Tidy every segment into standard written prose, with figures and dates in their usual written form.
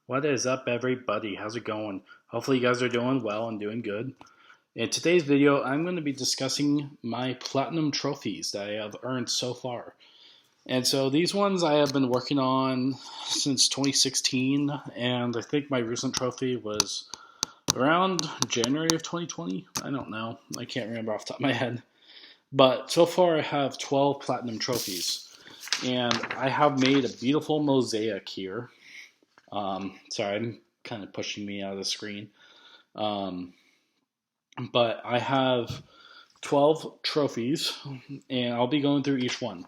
What is up, everybody? How's it going? Hopefully, you guys are doing well and doing good. In today's video, I'm going to be discussing my platinum trophies that I have earned so far. And so these ones I have been working on since 2016, and I think my recent trophy was around January of 2020. I don't know. I can't remember off the top of my head. But so far, I have 12 platinum trophies. And I have made a beautiful mosaic here. Sorry, I'm kind of pushing me out of the screen. Um, but I have 12 trophies, and I'll be going through each one.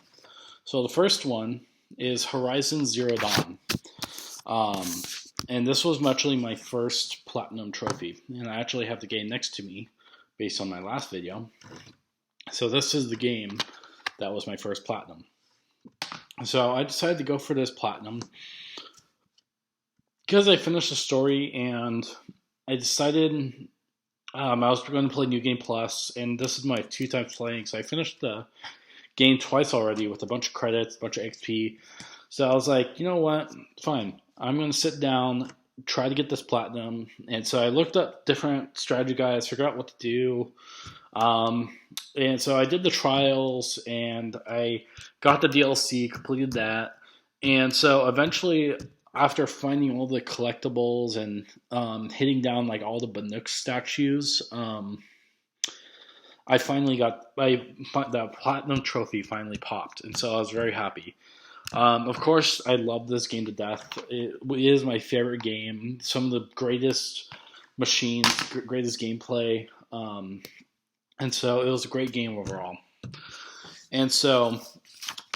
So the first one is Horizon Zero Dawn. Um, and this was actually my first platinum trophy. And I actually have the game next to me based on my last video. So this is the game that was my first platinum. So I decided to go for this platinum because I finished the story and I decided I was going to play New Game Plus, and this is my 2 times playing. So I finished the game twice already with a bunch of credits, a bunch of XP. So I was like, you know what? Fine. I'm going to sit down, try to get this platinum. And so I looked up different strategy guides, figured out what to do. And so I did the trials, and I got the DLC, completed that. And so eventually, after finding all the collectibles and hitting down like all the Banuk statues, I finally got the platinum trophy finally popped, and so I was very happy. Of course, I love this game to death. It is my favorite game. Some of the greatest machines, greatest gameplay, and so it was a great game overall. And so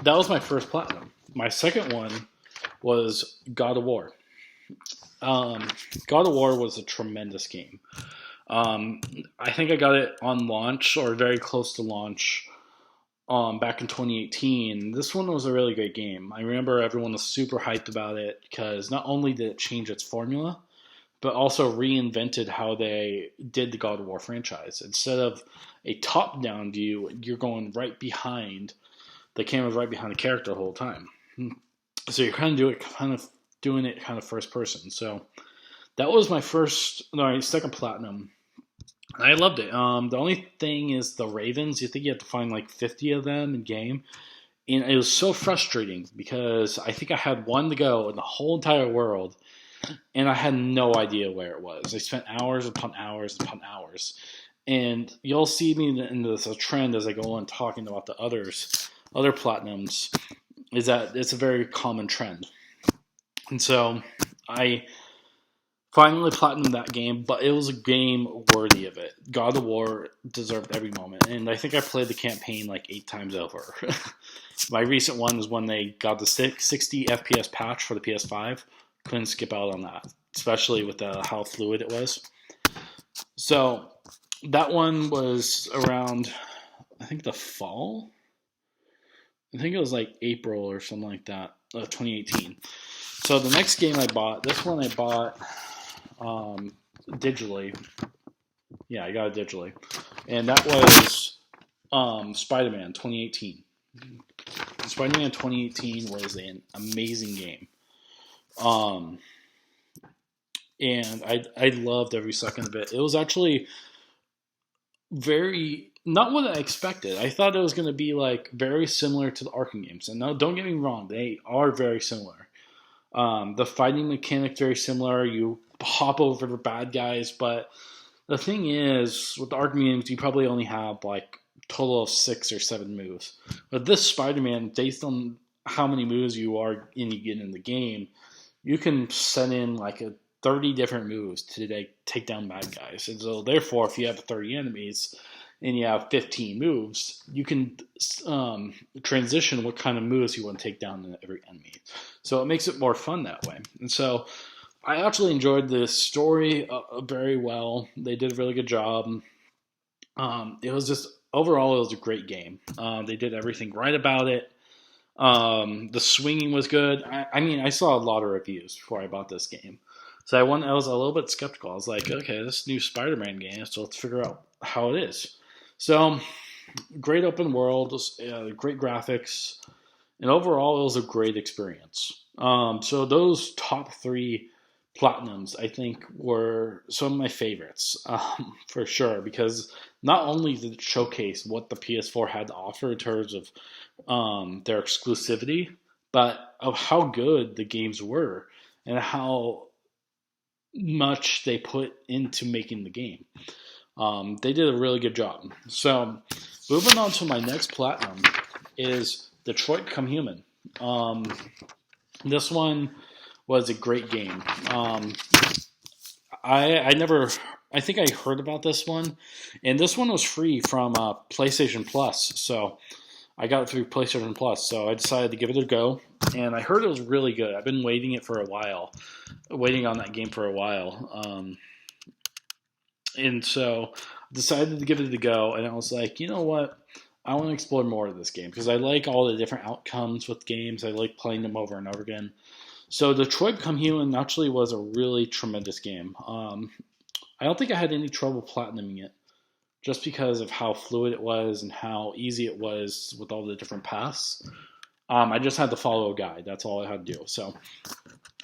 that was my first platinum. My second one was God of War. God of War was a tremendous game. I think I got it on launch or very close to launch back in 2018. This one was a really great game. I remember everyone was super hyped about it because not only did it change its formula, but also reinvented how they did the God of War franchise. Instead of a top-down view, you're going right behind the camera's right behind the character the whole time. So you're kind of doing it first person. So that was my second platinum. I loved it. The only thing is the Ravens. You think you have to find like 50 of them in game, and it was so frustrating because I think I had one to go in the whole entire world, and I had no idea where it was. I spent hours upon hours upon hours, and you'll see me in this a trend as I go on talking about the other platinums. Is that it's a very common trend, and so I finally platinumed that game, but it was a game worthy of it. God of War deserved every moment, and I think I played the campaign like 8 times over. My recent one is when they got the 60 FPS patch for the PS5. Couldn't skip out on that, especially with how fluid it was. So that one was around, I think, the fall. I think it was like April or something like that, 2018. So the next game I bought, this one I bought digitally. Yeah, I got it digitally, and that was Spider-Man 2018. Spider-Man 2018 was an amazing game, and I loved every second of it. It was actually very not what I expected. I thought it was going to be like very similar to the Arkham games, and no, don't get me wrong, they are very similar. The fighting mechanic very similar. You hop over the bad guys, but the thing is, with the Arkham games, you probably only have like a total of 6 or 7 moves. But this Spider-Man, based on how many moves you get in the game, you can set in like 30 different moves to take down bad guys. And so, therefore, if you have 30 enemies and you have 15 moves, you can transition what kind of moves you want to take down in every enemy. So it makes it more fun that way. And so I actually enjoyed the story very well. They did a really good job. It was just overall, it was a great game. They did everything right about it. The swinging was good. I mean, I saw a lot of reviews before I bought this game, so I was a little bit skeptical. I was like, okay, this new Spider-Man game, so let's figure out how it is. So, great open world, great graphics, and overall, it was a great experience. So those top 3 platinums, I think, were some of my favorites, for sure, because not only did it showcase what the PS4 had to offer in terms of their exclusivity, but of how good the games were and how much they put into making the game. They did a really good job. So, moving on to my next platinum is Detroit Become Human. Um, this one was a great game. I never, I think I heard about this one, and this one was free from PlayStation Plus. So I got it through PlayStation Plus. So I decided to give it a go, and I heard it was really good. I've been waiting on that game for a while. And so I decided to give it a go, and I was like, you know what? I want to explore more of this game because I like all the different outcomes with games. I like playing them over and over again. So Detroit Become Human actually was a really tremendous game. I don't think I had any trouble platinuming it just because of how fluid it was and how easy it was with all the different paths. I just had to follow a guide. That's all I had to do. So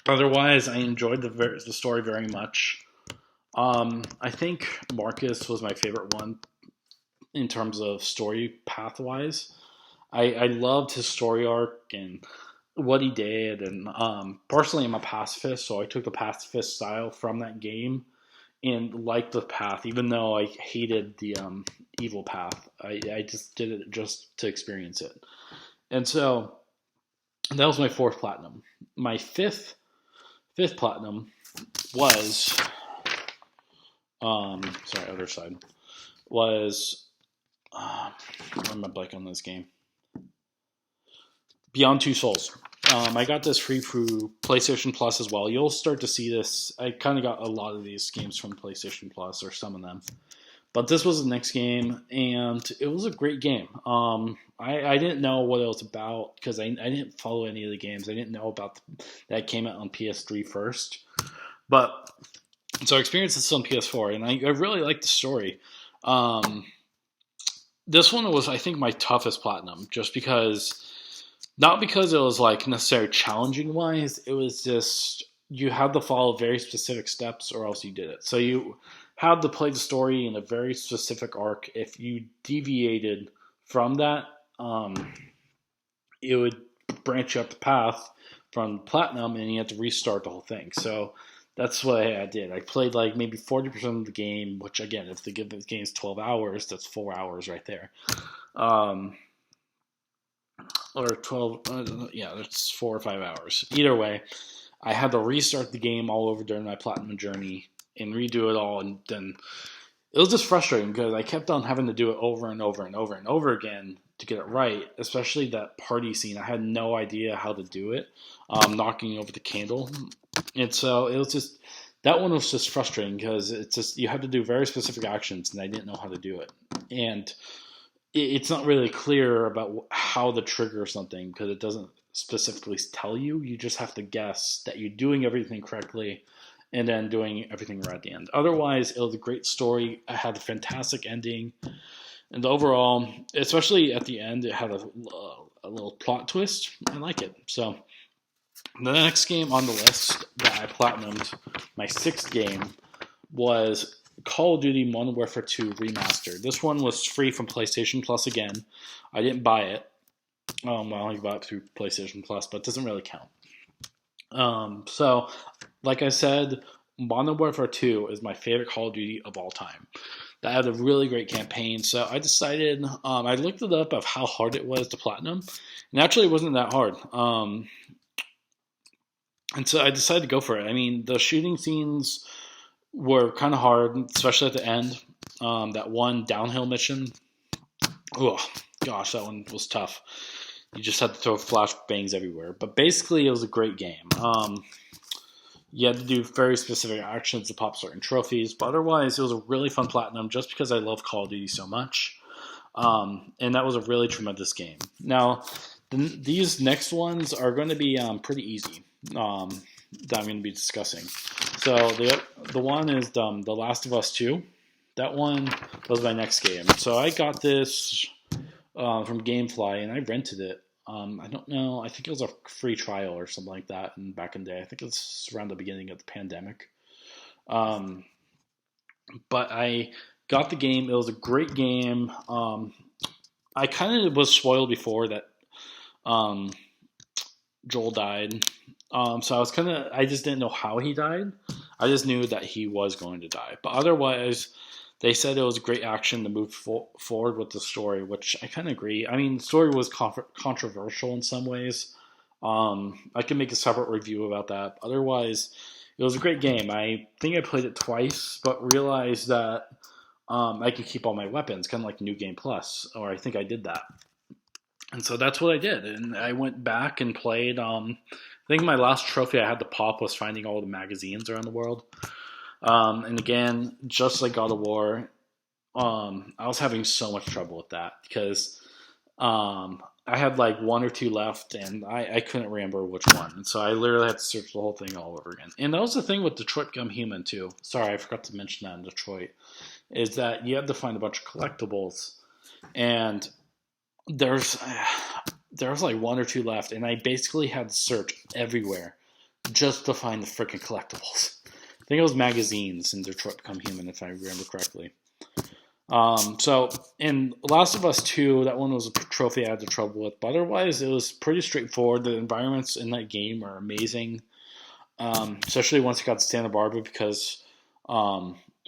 otherwise, I enjoyed the story very much. I think Marcus was my favorite one in terms of story path wise. I loved his story arc and what he did, and personally, I'm a pacifist, so I took the pacifist style from that game and liked the path, even though I hated the evil path. I just did it just to experience it, and so that was my fourth platinum. My fifth platinum was sorry, other side was why am I blank on this game? Beyond Two Souls. I got this free through PlayStation Plus as well. You'll start to see this. I kind of got a lot of these games from PlayStation Plus, or some of them. But this was the next game, and it was a great game. I didn't know what it was about because I didn't follow any of the games. I didn't know about that came out on PS3 first. But so I experienced this on PS4, and I really liked the story. This one was, I think, my toughest platinum, just because, not because it was like necessarily challenging wise, it was just you had to follow very specific steps or else you did it. So you had to play the story in a very specific arc. If you deviated from that, it would branch up the path from platinum, and you had to restart the whole thing. So that's what I did. I played like maybe 40% of the game, which again, if the game is 12 hours, that's 4 hours right there. Or 12, yeah, that's 4 or 5 hours. Either way, I had to restart the game all over during my platinum journey and redo it all, and then it was just frustrating because I kept on having to do it over and over and over and over again to get it right, especially that party scene. I had no idea how to do it, knocking over the candle. And so it was just, that one was just frustrating because it's just, you have to do very specific actions, and I didn't know how to do it. And it's not really clear about how to trigger something because it doesn't specifically tell you. You just have to guess that you're doing everything correctly and then doing everything right at the end. Otherwise, it was a great story. It had a fantastic ending. And overall, especially at the end, it had a little plot twist. I like it. So the next game on the list that I platinumed, my sixth game, was Call of Duty Modern Warfare 2 Remastered. This one was free from PlayStation Plus again. I didn't buy it. Well, I bought it through PlayStation Plus, but it doesn't really count. So, like I said, Modern Warfare 2 is my favorite Call of Duty of all time. That had a really great campaign, so I decided, I looked it up of how hard it was to platinum, and actually it wasn't that hard. And so I decided to go for it. I mean, the shooting scenes were kind of hard, especially at the end. That one downhill mission, oh gosh, that one was tough. You just had to throw flashbangs everywhere. But basically, it was a great game. You had to do very specific actions to pop certain trophies, but otherwise, it was a really fun platinum just because I love Call of Duty so much. And that was a really tremendous game. Now, these next ones are going to be pretty easy that I'm going to be discussing. So the one is The Last of Us 2. That one was my next game. So I got this from GameFly, and I rented it I don't know. I think it was a free trial or something like that. And back in the day, I think it was around the beginning of the pandemic. Um, but I got the game. It was a great game. I kind of was spoiled before that um, Joel died. So I just didn't know how he died. I just knew that he was going to die. But otherwise, they said it was great action to move forward with the story, which I kind of agree. I mean, the story was controversial in some ways. I can make a separate review about that. Otherwise, it was a great game. I think I played it twice, but realized that I could keep all my weapons, kind of like New Game Plus, or I think I did that. And so that's what I did. And I went back and played. I think my last trophy I had to pop was finding all the magazines around the world. And again, just like God of War, I was having so much trouble with that because I had like one or two left, and I couldn't remember which one. And so I literally had to search the whole thing all over again. And that was the thing with Detroit Become Human, too. Sorry, I forgot to mention that in Detroit. Is that you had to find a bunch of collectibles. And there's like one or two left, and I basically had to search everywhere just to find the freaking collectibles. I think it was magazines in Detroit Become Human, if I remember correctly. So in Last of Us 2, that one was a trophy I had the trouble with, but otherwise it was pretty straightforward. The environments in that game are amazing, especially once I got to Santa Barbara because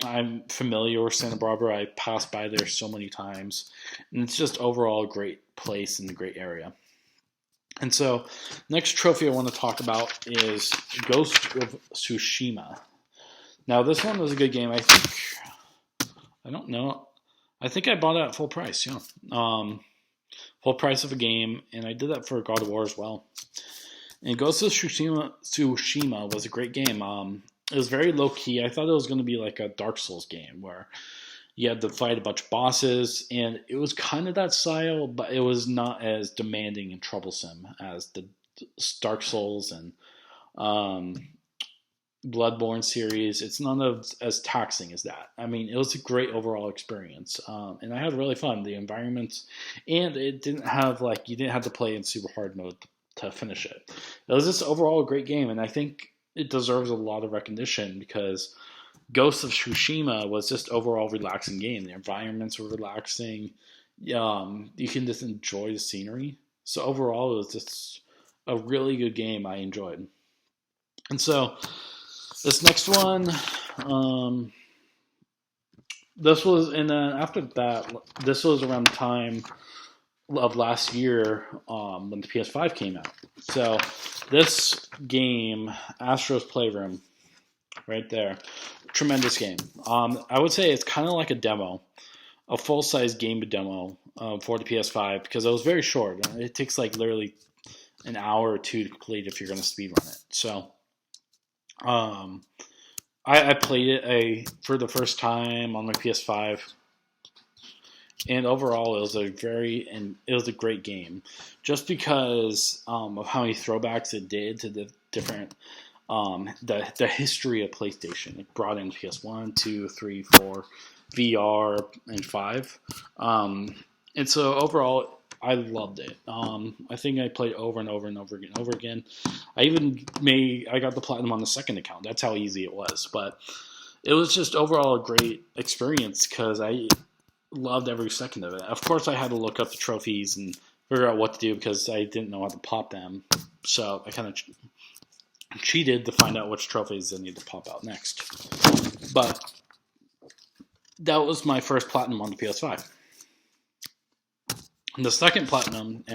I'm familiar with Santa Barbara. I passed by there so many times, and it's just overall a great place and a great area. And so, next trophy I want to talk about is Ghost of Tsushima. Now, this one was a good game. I don't know. I think I bought it at full price. Yeah, full price of a game, and I did that for God of War as well. And Ghost of Tsushima was a great game. It was very low key. I thought it was going to be like a Dark Souls game where you had to fight a bunch of bosses, and it was kind of that style, but it was not as demanding and troublesome as the Dark Souls and Bloodborne series. It's none of as taxing as that. I mean, it was a great overall experience, and I had really fun. The environments, and it didn't have like you didn't have to play in super hard mode to finish it. It was just overall a great game, and I think it deserves a lot of recognition because Ghost of Tsushima was just overall relaxing game. The environments were relaxing. You can just enjoy the scenery. So overall, it was just a really good game. I enjoyed. And so this next one, this was, and then after that, this was around the time of last year when the PS5 came out. So this game, Astro's Playroom, right there, tremendous game. I would say it's kind of like a demo, a full-size game demo for the PS5 because it was very short. It takes like literally an hour or two to complete if you're going to speedrun it. So I played it for the first time on my PS5. And overall, it was a great game, just because of how many throwbacks it did to the different the history of PlayStation. It brought in PS1, 2, 3, 4, VR, and 5, and so overall, I loved it. I think I played over and over and over again. I got the platinum on the second account. That's how easy it was, but it was just overall a great experience because I loved every second of it. Of course, I had to look up the trophies and figure out what to do because I didn't know how to pop them. So I kind of cheated to find out which trophies I need to pop out next. But that was my first platinum on the PS5. And the second platinum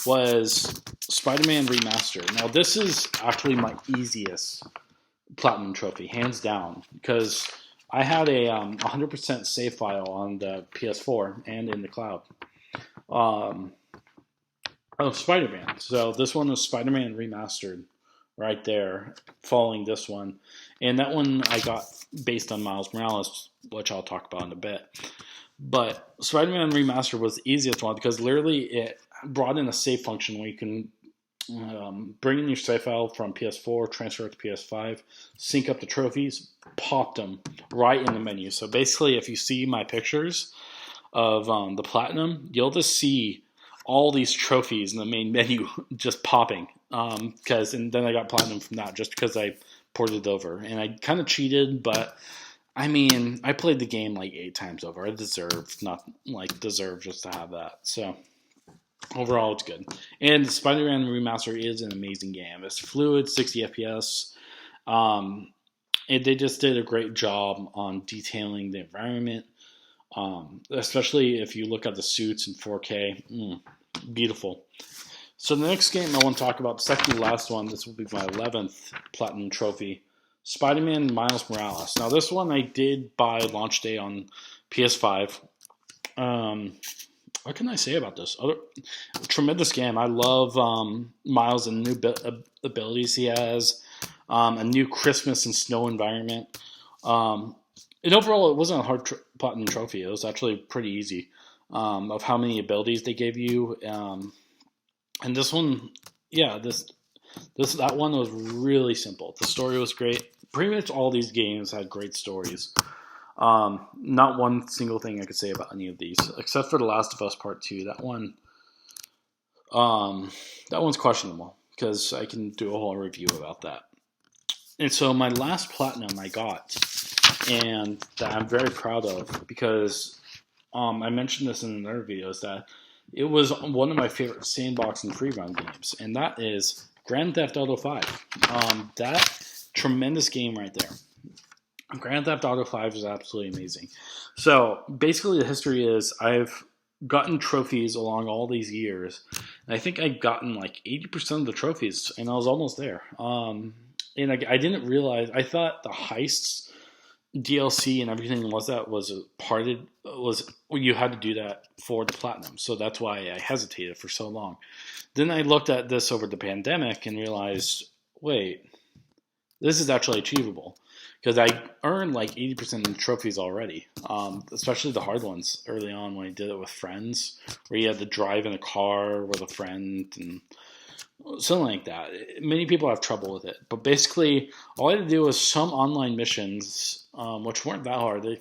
was Spider-Man Remastered. Now, this is actually my easiest platinum trophy, hands down, because I had a 100% save file on the PS4 and in the cloud of Spider-Man. So this one was Spider-Man Remastered right there, following this one. And that one I got based on Miles Morales, which I'll talk about in a bit. But Spider-Man Remastered was the easiest one because literally it brought in a save function where you can bring in your save file from PS4, transfer it to PS5, sync up the trophies, pop them right in the menu. So basically, if you see my pictures of the platinum, you'll just see all these trophies in the main menu just popping. And then I got platinum from that just because I ported it over, and I kind of cheated, but I mean, I played the game like 8 times over. I deserve just to have that. So overall, it's good. And Spider-Man Remaster is an amazing game. It's fluid, 60 FPS. And they just did a great job on detailing the environment, especially if you look at the suits in 4K. Beautiful. So the next game I want to talk about, the second to last one, this will be my 11th Platinum Trophy, Spider-Man Miles Morales. Now this one I did buy launch day on PS5. What can I say about this? Tremendous game. I love Miles and new abilities he has. A new Christmas and snow environment. And overall, it wasn't a hard platinum trophy. It was actually pretty easy of how many abilities they gave you. And this one, that one was really simple. The story was great. Pretty much all these games had great stories. Not one single thing I could say about any of these, except for The Last of Us Part 2. That one's questionable because I can do a whole review about that. And so my last platinum I got, and that I'm very proud of because I mentioned this in another video, is that it was one of my favorite sandbox and free run games, and that is Grand Theft Auto 5. That tremendous game right there. Grand Theft Auto 5 is absolutely amazing. So basically the history is I've gotten trophies along all these years, and I think I've gotten like 80% of the trophies, and I was almost there. And I didn't realize, I thought the heists DLC and everything you had to do that for the platinum. So that's why I hesitated for so long. Then I looked at this over the pandemic and realized, wait, this is actually achievable. Because I earned like 80% of the trophies already, especially the hard ones early on when I did it with friends, where you had to drive in a car with a friend and something like that. Many people have trouble with it, but basically all I had to do was some online missions, which weren't that hard. They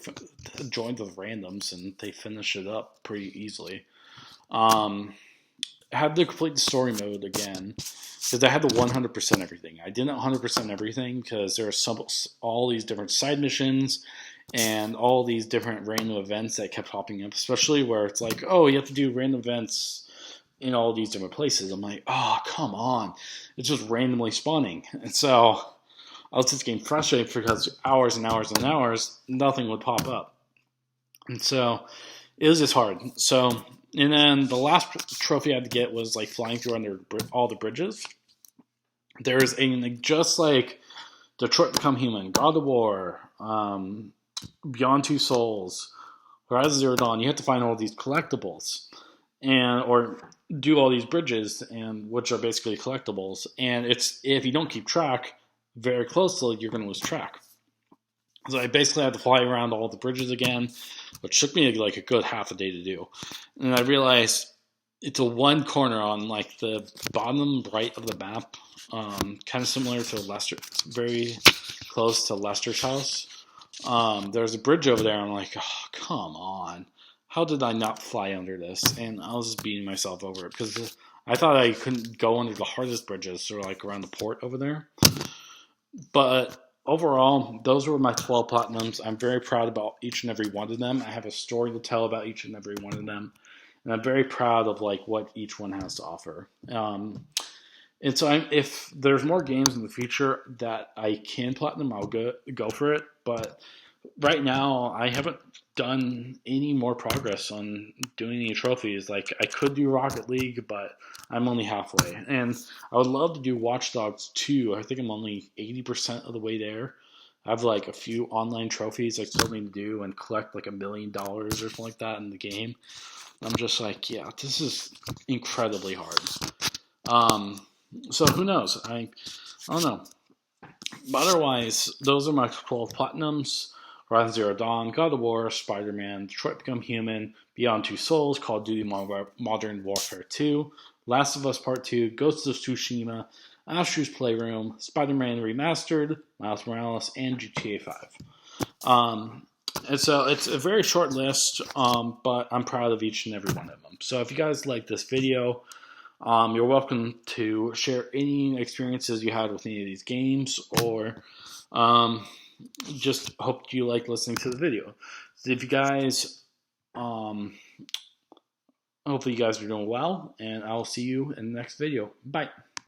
joined with randoms and they finished it up pretty easily. I had to complete the story mode again because I had to 100% everything. I didn't 100% everything because there are all these different side missions and all these different random events that kept popping up, especially where it's like, oh, you have to do random events in all these different places. I'm like, oh, come on. It's just randomly spawning. And so I was just getting frustrated because hours and hours and hours, nothing would pop up. And so it was just hard. So, and then the last trophy I had to get was like flying through under all the bridges. There's just like Detroit Become Human, God of War, Beyond Two Souls, Horizon Zero Dawn, you have to find all these collectibles or do all these bridges, and which are basically collectibles. And it's, if you don't keep track very closely, you're going to lose track. So I basically had to fly around all the bridges again, which took me like a good half a day to do. And I realized it's a one corner on like the bottom right of the map, kind of similar to Lester. It's very close to Lester's house. There's a bridge over there. I'm like, oh, come on. How did I not fly under this? And I was just beating myself over it because I thought I couldn't go under the hardest bridges, so like around the port over there. But overall, those were my 12 platinums. I'm very proud about each and every one of them. I have a story to tell about each and every one of them, and I'm very proud of like what each one has to offer. And so if there's more games in the future that I can platinum, I'll go for it. But right now, I haven't done any more progress on doing any trophies. Like, I could do Rocket League, but I'm only halfway. And I would love to do Watch Dogs 2. I think I'm only 80% of the way there. I have like a few online trophies I still need to do and collect like $1 million or something like that in the game. I'm just like, yeah, this is incredibly hard. So who knows? I don't know. But otherwise, those are my 12 platinums. Horizon Zero Dawn, God of War, Spider-Man, Detroit Become Human, Beyond Two Souls, Call of Duty Modern Warfare 2, Last of Us Part 2, Ghost of Tsushima, Astro's Playroom, Spider-Man Remastered, Miles Morales, and GTA 5. And so it's a very short list, but I'm proud of each and every one of them. them. So if you guys like this video, you're welcome to share any experiences you had with any of these games, or just hope you like listening to the video. So if you guys, hopefully you guys are doing well, and I'll see you in the next video. Bye.